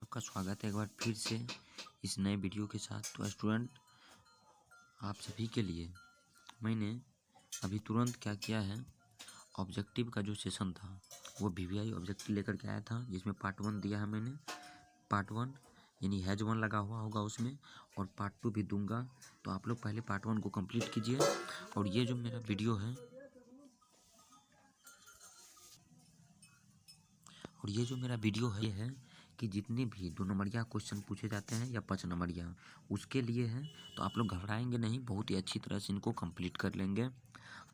आपका स्वागत है एक बार फिर से इस नए वीडियो के साथ। तो स्टूडेंट, आप सभी के लिए मैंने अभी तुरंत क्या किया है, ऑब्जेक्टिव का जो सेशन था वो वीवीआई ऑब्जेक्टिव लेकर के आया था, जिसमें पार्ट 1 दिया है मैंने। पार्ट 1 यानी हैज 1 लगा हुआ होगा उसमें, और पार्ट 2 भी दूंगा। तो आप लोग पहले पार्ट 1 को कंप्लीट कीजिए। और ये जो मेरा वीडियो है ये है कि जितने भी 2 नंबरिया क्वेश्चन पूछे जाते हैं या 5 नंबरिया, उसके लिए है। तो आप लोग घबराएंगे नहीं, बहुत ही अच्छी तरह से इनको कंप्लीट कर लेंगे।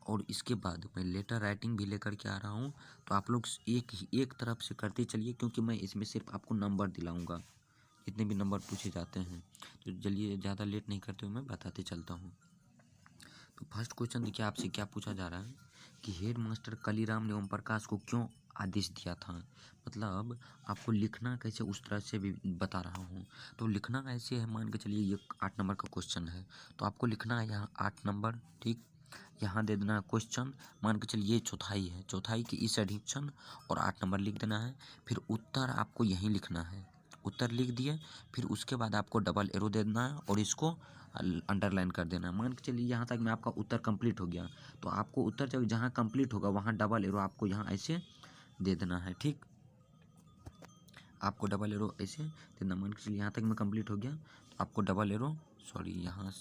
और इसके बाद मैं लेटर राइटिंग भी लेकर के आ रहा हूँ। तो आप लोग एक तरफ से करते चलिए, क्योंकि मैं इसमें सिर्फ आपको नंबर दिलाऊंगा, जितने भी नंबर पूछे जाते हैं। तो चलिए, ज़्यादा लेट नहीं करते हुए मैं बताते चलता हूँ। तो फर्स्ट क्वेश्चन देखिए, आपसे क्या पूछा जा रहा है कि हेड मास्टर कलीराम ने ओम प्रकाश को क्यों आदेश दिया था। मतलब आपको लिखना कैसे, उस तरह से भी बता रहा हूँ। तो लिखना ऐसे है, मान के चलिए ये 8 नंबर का क्वेश्चन है, तो आपको लिखना है यहाँ 8 नंबर, ठीक। यहाँ दे देना है क्वेश्चन, मान के चलिए ये चौथाई है, चौथाई की इस एडिशन और 8 नंबर लिख देना है। फिर उत्तर आपको यहीं लिखना है, उत्तर लिख दिए। फिर उसके बाद आपको डबल एरो दे देना है और इसको अंडरलाइन कर देना है। मान के चलिए यहाँ तक में आपका उत्तर कंप्लीट हो गया, तो आपको उत्तर जब जहाँ कंप्लीट होगा वहाँ डबल एरो आपको यहाँ ऐसे दे देना है, ठीक। आपको डबल एरो ऐसे देना। मान के चलिए यहाँ तक में कंप्लीट हो गया, तो आपको डबल एरो, सॉरी यहाँ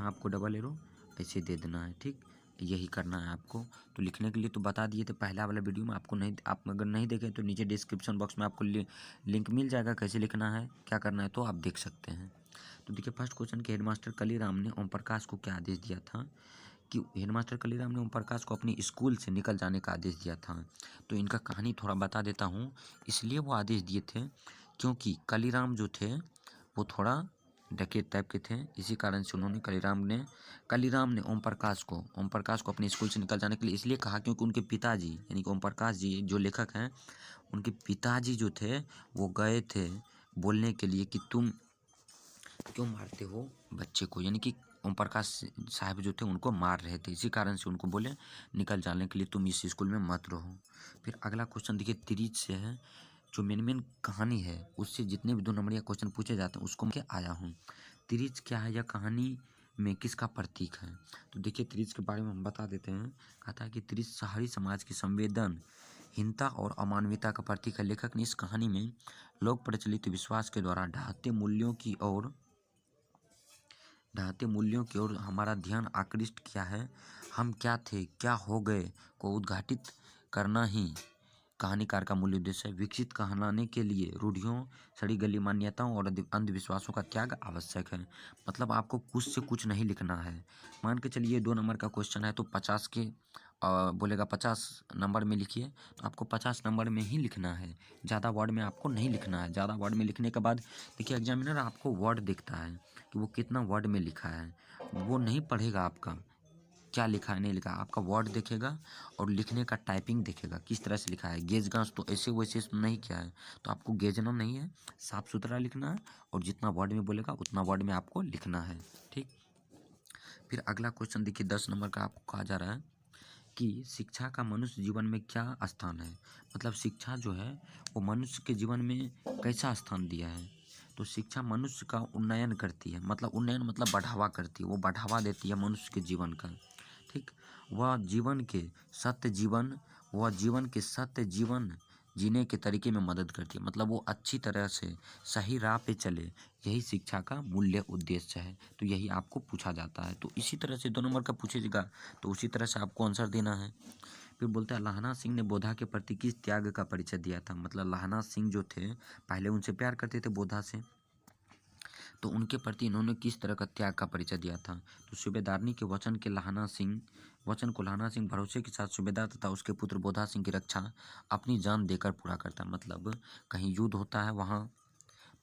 आपको डबल एरो ऐसे दे देना है, ठीक। यही करना है आपको। तो लिखने के लिए तो बता दिए थे पहला वाला वीडियो में, आपको नहीं, आप अगर नहीं देखें तो नीचे डिस्क्रिप्शन बॉक्स में आपको लिंक मिल जाएगा, कैसे लिखना है क्या करना है, तो आप देख सकते हैं। तो देखिए फर्स्ट क्वेश्चन के हेडमास्टर कलीराम ने ओम प्रकाश को क्या आदेश दिया था कि हेडमास्टर कलीराम ने ओम प्रकाश को अपनी स्कूल से निकल जाने का आदेश दिया था। तो इनका कहानी थोड़ा बता देता हूँ। इसलिए वो आदेश दिए थे क्योंकि कलीराम जो थे वो थोड़ा डकैत टाइप के थे, इसी कारण से उन्होंने कलीराम ने ओम प्रकाश को अपने स्कूल से निकल जाने के लिए इसलिए कहा क्योंकि उनके पिताजी यानी कि ओम प्रकाश जी जो लेखक हैं, उनके पिताजी जो थे वो गए थे बोलने के लिए कि तुम क्यों मारते हो बच्चे को, यानी कि ओम प्रकाश साहब जो थे उनको मार रहे थे, इसी कारण से उनको बोले निकल जाने के लिए, तुम इस स्कूल में मत रहो। फिर अगला क्वेश्चन देखिए तिरीच से है, जो मेन कहानी है उससे जितने भी 2 नंबरिया क्वेश्चन पूछे जाते हैं उसको मैं आया हूँ। तिरीच क्या है, यह कहानी में किसका प्रतीक है। तो देखिए तिरीच के बारे में हम बता देते हैं। कहता है कि तिरीच शहरी समाज की संवेदनहीनता और अमानवीयता का प्रतीक है। लेखक ने इस कहानी में लोक प्रचलित विश्वास के द्वारा ढहते मूल्यों की ओर हमारा ध्यान आकृष्ट किया है। हम क्या थे क्या हो गए को उद्घाटित करना ही कहानीकार का मूल्य उद्देश्य है। विकसित कहलाने के लिए रूढ़ियों, सड़ी गली मान्यताओं और अंधविश्वासों का त्याग आवश्यक है। मतलब आपको कुछ से कुछ नहीं लिखना है। मान के चलिए 2 नंबर का क्वेश्चन है, तो 50 के बोलेगा 50 नंबर में लिखिए, तो आपको 50 नंबर में ही लिखना है, ज़्यादा वर्ड में आपको नहीं लिखना है। ज़्यादा वर्ड में लिखने के बाद देखिए एग्जामिनर आपको वर्ड देखता है कि वो कितना वर्ड में लिखा है, वो नहीं पढ़ेगा आपका क्या लिखा है नहीं लिखा, आपका वर्ड देखेगा और लिखने का टाइपिंग देखेगा किस तरह से लिखा है। गेज गांस तो ऐसे वैसे नहीं किया है, तो आपको गेजना नहीं है, साफ सुथरा लिखना है और जितना वर्ड में बोलेगा उतना वर्ड में आपको लिखना है, ठीक। फिर अगला क्वेश्चन देखिए 10 नंबर का आपको कहा जा रहा है कि शिक्षा का मनुष्य जीवन में क्या स्थान है। मतलब शिक्षा जो है वो मनुष्य के जीवन में कैसा स्थान दिया है। तो शिक्षा मनुष्य का उन्नयन करती है, मतलब उन्नयन मतलब बढ़ावा करती है, वो बढ़ावा देती है मनुष्य के जीवन का, ठीक। वह जीवन के सत्य जीवन जीने के तरीके में मदद करती है, मतलब वो अच्छी तरह से सही राह पे चले, यही शिक्षा का मूल्य उद्देश्य है। तो यही आपको पूछा जाता है। तो इसी तरह से 2 नंबर का पूछेगा तो उसी तरह से आपको आंसर देना है। फिर बोलता है लाहना सिंह ने बोधा के प्रति किस त्याग का परिचय दिया था। मतलब लाहना सिंह जो थे पहले उनसे प्यार करते थे बोधा से, तो उनके प्रति इन्होंने किस तरह का त्याग का परिचय दिया था। तो सूबेदारनी के वचन को लाहना सिंह भरोसे के साथ सूबेदार तथा उसके पुत्र बोधा सिंह की रक्षा अपनी जान देकर पूरा करता। मतलब कहीं युद्ध होता है वहाँ,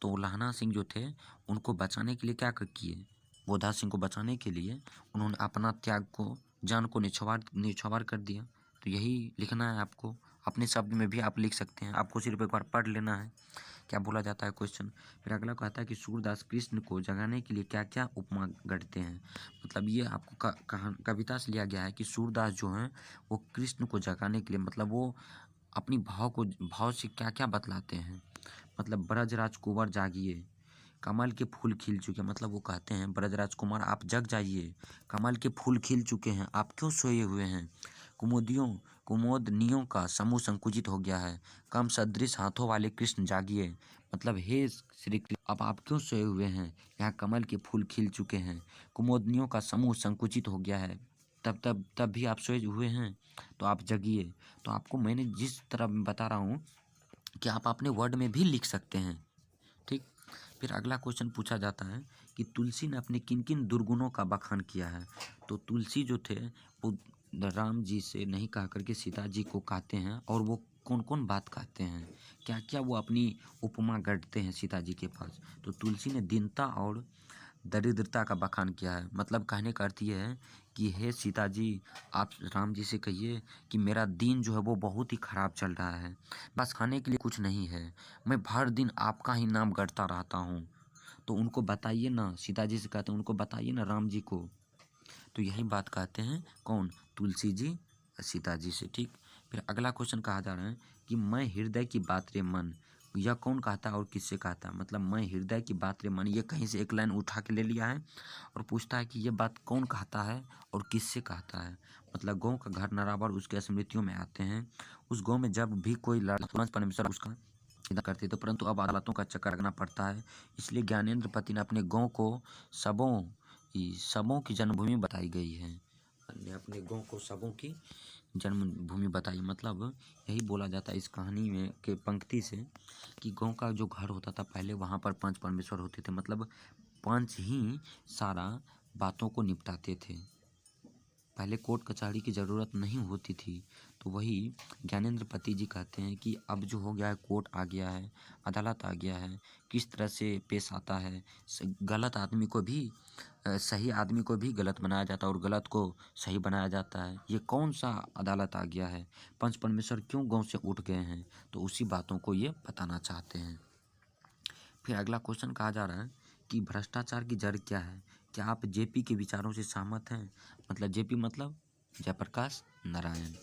तो लाहना सिंह जो थे उनको बचाने के लिए क्या किए, बोधा सिंह को बचाने के लिए उन्होंने अपना त्याग को, जान को निछावर कर दिया। तो यही लिखना है आपको, अपने शब्द में भी आप लिख सकते हैं, आपको सिर्फ एक बार पढ़ लेना है क्या बोला जाता है क्वेश्चन। फिर अगला कहता है कि सूरदास कृष्ण को जगाने के लिए क्या क्या उपमा गढ़ते हैं। मतलब ये आपको कविता से लिया गया है कि सूरदास जो हैं वो कृष्ण को जगाने के लिए, मतलब वो अपनी भाव से क्या क्या बतलाते हैं। मतलब ब्रजराज कुंवर जागिए, कमल के फूल खिल चुके, मतलब वो कहते हैं ब्रजराज कुमार आप जग जाइए, कमल के फूल खिल चुके हैं, आप क्यों सोए हुए हैं। कुमोदनियों का समूह संकुचित हो गया है, कम सदृश हाथों वाले कृष्ण जागिए, मतलब हे श्री कृष्ण अब आप क्यों सोए हुए हैं, यहाँ कमल के फूल खिल चुके हैं, कुमोदनियों का समूह संकुचित हो गया है, तब भी आप सोए हुए हैं, तो आप जगिए। तो आपको मैंने जिस तरह बता रहा हूँ कि आप अपने वर्ड में भी लिख सकते हैं, ठीक। फिर अगला क्वेश्चन पूछा जाता है कि तुलसी ने अपने किन किन दुर्गुणों का बखान किया है। तो तुलसी जो थे वो राम जी से नहीं कह करके सीता जी को कहते हैं, और वो कौन कौन बात कहते हैं, क्या क्या वो अपनी उपमा गढ़ते हैं सीता जी के पास। तो तुलसी ने दीनता और दरिद्रता का बखान किया है, मतलब कहने का अर्थ ये है कि हे सीता जी आप राम जी से कहिए कि मेरा दिन जो है वो बहुत ही ख़राब चल रहा है, बस खाने के लिए कुछ नहीं है, मैं भर दिन आपका ही नाम करता रहता हूँ। तो उनको बताइए ना, सीता जी से कहते हैं उनको बताइए ना राम जी को। तो यही बात कहते हैं कौन, तुलसी जी सीता जी से, ठीक। फिर अगला क्वेश्चन कहा जा रहा है कि मैं हृदय की बात रे मन, यह कौन कहता है और किससे कहता है। मतलब मैं हृदय की बात रे मन, ये कहीं से एक लाइन उठा के ले लिया है और पूछता है कि ये बात कौन कहता है और किससे कहता है। मतलब गाँव का घर नरावर उसके स्मृतियों में आते हैं, उस गाँव में जब भी कोई लड़का परमेश्वर उसका निंदा करते थे, परंतु अब अदालतों का चक्कर लगना पड़ता है, इसलिए ज्ञानेंद्र पति ने अपने गाँव को सबों की जन्मभूमि बताई गई है, ने अपने गाँव को सबों की जन्मभूमि बताई। मतलब यही बोला जाता है इस कहानी में के पंक्ति से कि गाँव का जो घर होता था पहले वहाँ पर पंच परमेश्वर होते थे, मतलब पंच ही सारा बातों को निपटाते थे, पहले कोर्ट कचहरी की ज़रूरत नहीं होती थी। तो वही ज्ञानेंद्र पति जी कहते हैं कि अब जो हो गया है, कोर्ट आ गया है, अदालत आ गया है, किस तरह से पेश आता है, गलत आदमी को भी सही आदमी को भी गलत बनाया जाता है और गलत को सही बनाया जाता है, ये कौन सा अदालत आ गया है, पंच परमेश्वर क्यों गाँव से उठ गए हैं, तो उसी बातों को ये बताना चाहते हैं। फिर अगला क्वेश्चन कहा जा रहा है कि भ्रष्टाचार की जड़ क्या है, क्या आप जेपी के विचारों से सहमत हैं। मतलब जेपी मतलब जयप्रकाश नारायण।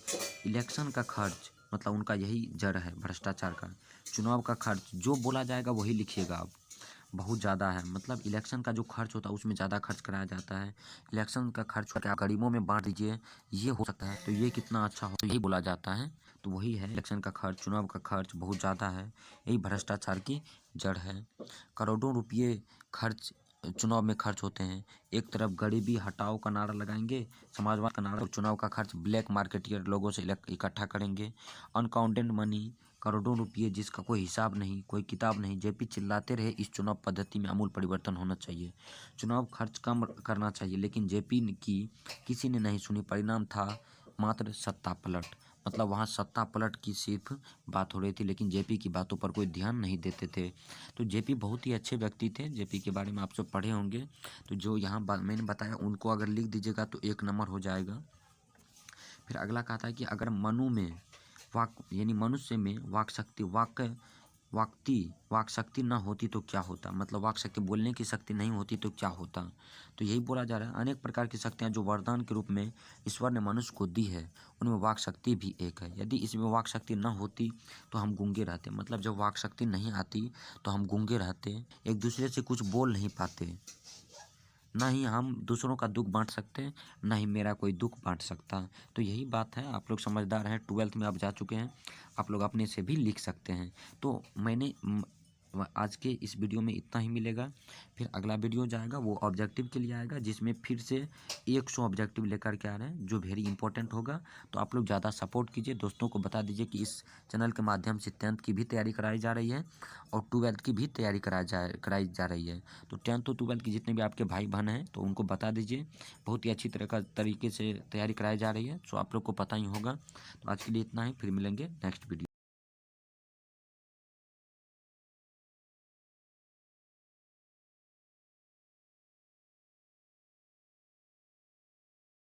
इलेक्शन का खर्च, मतलब उनका यही जड़ है भ्रष्टाचार का। चुनाव का खर्च, जो बोला जाएगा वही लिखिएगा आप, बहुत ज़्यादा है, मतलब इलेक्शन का जो खर्च होता है उसमें ज़्यादा खर्च कराया जाता है। इलेक्शन का खर्च क्या गरीबों में बांट दीजिए, ये हो सकता है, तो ये कितना अच्छा हो, तो यही बोला जाता है। तो वही है, इलेक्शन का खर्च, चुनाव का खर्च बहुत ज़्यादा है, यही भ्रष्टाचार की जड़ है। करोड़ों रुपये खर्च चुनाव में खर्च होते हैं, एक तरफ गरीबी हटाओ का नारा लगाएंगे, समाजवाद का नारा, चुनाव का खर्च ब्लैक मार्केटियर लोगों से इकट्ठा करेंगे, अनकाउंटेड मनी, करोड़ों रुपये जिसका कोई हिसाब नहीं, कोई किताब नहीं। जेपी चिल्लाते रहे इस चुनाव पद्धति में आमूल परिवर्तन होना चाहिए, चुनाव खर्च कम करना चाहिए, लेकिन जेपी की किसी ने नहीं सुनी, परिणाम था मात्र सत्ता पलट। मतलब वहाँ सत्ता पलट की सिर्फ बात हो रही थी, लेकिन जेपी की बातों पर कोई ध्यान नहीं देते थे। तो जेपी बहुत ही अच्छे व्यक्ति थे, जेपी के बारे में आप सब पढ़े होंगे, तो जो यहाँ मैंने बताया उनको अगर लिख दीजिएगा तो 1 नंबर हो जाएगा। फिर अगला कहता है कि अगर मनु में यानी मनुष्य में वाक शक्ति न होती तो क्या होता। मतलब वाक शक्ति, बोलने की शक्ति नहीं होती तो क्या होता। तो यही बोला जा रहा है, अनेक प्रकार की शक्तियाँ जो वरदान के रूप में ईश्वर ने मनुष्य को दी है, उनमें वाक शक्ति भी एक है। यदि इसमें वाक शक्ति न होती तो हम गूंगे रहते, मतलब जब वाक शक्ति नहीं आती तो हम गूंगे रहते, एक दूसरे से कुछ बोल नहीं पाते, ना ही हम दूसरों का दुख बांट सकते, ना ही मेरा कोई दुख बांट सकता। तो यही बात है, आप लोग समझदार हैं, 12th में आप जा चुके हैं, आप लोग अपने से भी लिख सकते हैं। तो मैंने आज के इस वीडियो में इतना ही मिलेगा, फिर अगला वीडियो जाएगा वो ऑब्जेक्टिव के लिए आएगा, जिसमें फिर से 100 ऑब्जेक्टिव लेकर के आ रहे हैं जो वेरी इंपॉर्टेंट होगा। तो आप लोग ज़्यादा सपोर्ट कीजिए, दोस्तों को बता दीजिए कि इस चैनल के माध्यम से 10th की भी तैयारी कराई जा रही है और 12th की भी तैयारी कराई जा रही है। तो 10th और 12th की जितने भी आपके भाई बहन हैं तो उनको बता दीजिए, बहुत ही अच्छी तरीके से तैयारी कराई जा रही है, सो आप लोग को पता ही होगा। तो आज के लिए इतना ही, फिर मिलेंगे नेक्स्ट वीडियो।